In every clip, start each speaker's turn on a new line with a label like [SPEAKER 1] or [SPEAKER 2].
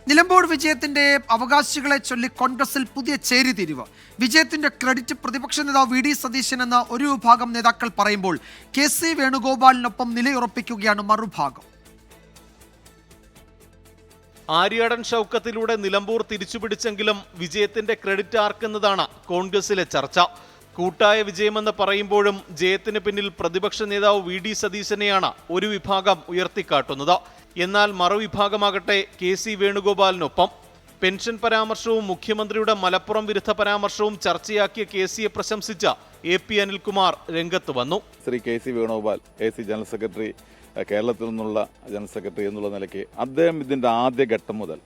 [SPEAKER 1] നിലമ്പൂർ വിജയത്തിന്റെ അവകാശികളെ ചൊല്ലി കോൺഗ്രസിൽ പുതിയ ചേരിതിരിവ്. വിജയത്തിന്റെ ക്രെഡിറ്റ് പ്രതിപക്ഷ നേതാവ് വി ഡി സതീശൻ എന്ന ഒരു വിഭാഗം നേതാക്കൾ പറയുമ്പോൾ KC വേണുഗോപാലിനൊപ്പം നിലയുറപ്പിക്കുകയാണ് മറുഭാഗം.
[SPEAKER 2] ആര്യാടൻ ഷൗക്കത്തിലൂടെ നിലമ്പൂർ തിരിച്ചുപിടിച്ചെങ്കിലും വിജയത്തിന്റെ ക്രെഡിറ്റ് ആർക്കെന്നതാണ് കോൺഗ്രസിലെ ചർച്ച. കൂട്ടായ വിജയമെന്ന് പറയുമ്പോഴും ജയത്തിന് പിന്നിൽ പ്രതിപക്ഷ നേതാവ് വി ഡി സതീശനെയാണ് ഒരു വിഭാഗം ഉയർത്തിക്കാട്ടുന്നത്. എന്നാൽ മറുവിഭാഗമാകട്ടെ KC വേണുഗോപാലിനൊപ്പം. പെൻഷൻ പരാമർശവും മുഖ്യമന്ത്രിയുടെ മലപ്പുറം വിരുദ്ധ പരാമർശവും ചർച്ചയാക്കിയ KCയെ പ്രശംസിച്ച AP അനിൽകുമാർ രംഗത്ത് വന്നു.
[SPEAKER 3] Shri KC Venugopal AC general secretary, കേരളത്തിൽ നിന്നുള്ള ജനറൽ സെക്രട്ടറി എന്നുള്ള നിലയ്ക്ക് അദ്ദേഹം ഇതിൻ്റെ ആദ്യഘട്ടം മുതൽ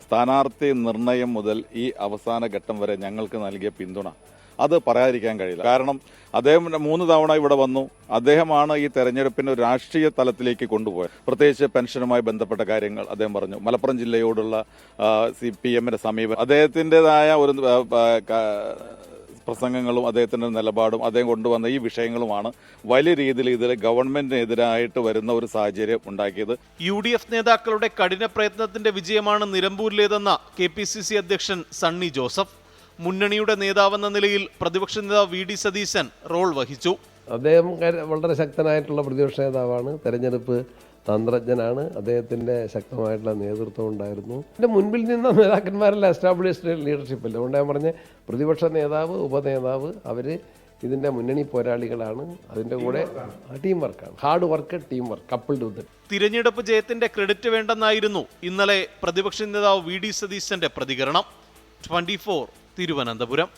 [SPEAKER 3] സ്ഥാനാർത്ഥി നിർണയം മുതൽ ഈ അവസാന ഘട്ടം വരെ ഞങ്ങൾക്ക് നൽകിയ പിന്തുണ അത് പറയാതിരിക്കാൻ കഴിയില്ല. കാരണം അദ്ദേഹം 3 തവണ ഇവിടെ വന്നു. അദ്ദേഹമാണ് ഈ തെരഞ്ഞെടുപ്പിന് രാഷ്ട്രീയ തലത്തിലേക്ക് കൊണ്ടുപോയത്. പ്രത്യേകിച്ച് പെൻഷനുമായി ബന്ധപ്പെട്ട കാര്യങ്ങൾ അദ്ദേഹം പറഞ്ഞു. മലപ്പുറം ജില്ലയോടുള്ള CPM-ന്റെ സമീപനം, അദ്ദേഹത്തിൻ്റെതായ ഒരു പ്രസംഗങ്ങളും അദ്ദേഹത്തിൻ്റെ നിലപാടും അദ്ദേഹം കൊണ്ടുവന്ന ഈ വിഷയങ്ങളുമാണ് വലിയ രീതിയിൽ ഇതിൽ ഗവൺമെന്റിനെതിരായിട്ട് വരുന്ന ഒരു സാഹചര്യം ഉണ്ടാക്കിയത്.
[SPEAKER 2] UDF നേതാക്കളുടെ കഠിന പ്രയത്നത്തിന്റെ വിജയമാണ് നിലമ്പൂരിലേതെന്ന KPCC അധ്യക്ഷൻ സണ്ണി ജോസഫ്. മുന്നണിയുടെ നേതാവെന്ന നിലയിൽ പ്രതിപക്ഷ നേതാവ് വി ഡി സതീശൻ റോൾ വഹിച്ചു.
[SPEAKER 4] അദ്ദേഹം വളരെ ശക്തനായിട്ടുള്ള പ്രതിപക്ഷ നേതാവാണ്, തെരഞ്ഞെടുപ്പ് തന്ത്രജ്ഞനാണ്, അദ്ദേഹത്തിൻ്റെ ശക്തമായിട്ടുള്ള നേതൃത്വം ഉണ്ടായിരുന്നു. എൻ്റെ മുൻപിൽ നിന്ന നേതാക്കന്മാരെല്ലാം എസ്റ്റാബ്ലിഷ്ഡ് ലീഡർഷിപ്പ് അല്ല. അതുകൊണ്ട് ഞാൻ പറഞ്ഞ പ്രതിപക്ഷ നേതാവ്, ഉപനേതാവ് അവർ ഇതിൻ്റെ മുന്നണി പോരാളികളാണ്. അതിൻ്റെ കൂടെ ടീം വർക്കാണ്, hard work, team work coupled with.
[SPEAKER 2] തിരഞ്ഞെടുപ്പ് ജയത്തിന്റെ ക്രെഡിറ്റ് വേണ്ടെന്നായിരുന്നു ഇന്നലെ പ്രതിപക്ഷ നേതാവ് വി ഡി സതീശന്റെ പ്രതികരണം. 24 തിരുവനന്തപുരം.